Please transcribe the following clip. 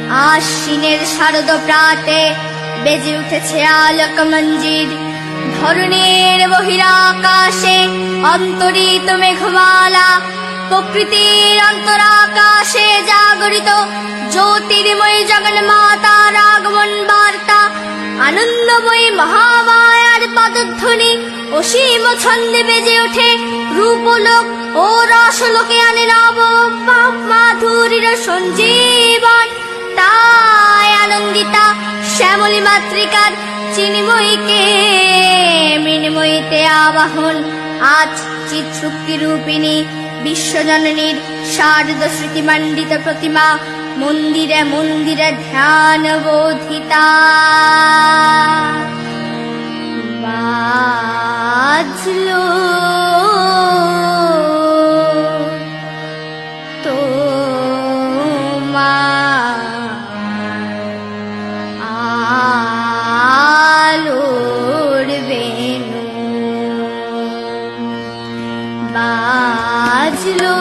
আশ্বিনের শারদ প্রাতে বেজে উঠেছে আলোক মঞ্জির। ধরণীর বহিরাকাশে অন্তরিত মেঘমালা, প্রকৃতির অন্তরাকাশে জাগরিত জ্যোতির্ময়ী জগন্মাতার আগমন বার্তা। আনন্দময়ী মহামায়ার পদধ্বনি অসীম ছন্দে বেজে ওঠে। রূপলোক ও রসলোকে আনে নব মাধুরীর সঞ্জীবন। তাই আনন্দিতা শ্যামলী মাতৃকার চিন্ময়ীকে মৃন্ময়ীতে আবাহন। আজ চিৎশক্তি রূপিণী বিশ্বজননীর শারদ স্মৃতিমণ্ডিত প্রতিমা মন্দিরে মন্দিরে ধ্যান বোধিতা। বাজলো আলোর বেণু, বাজলো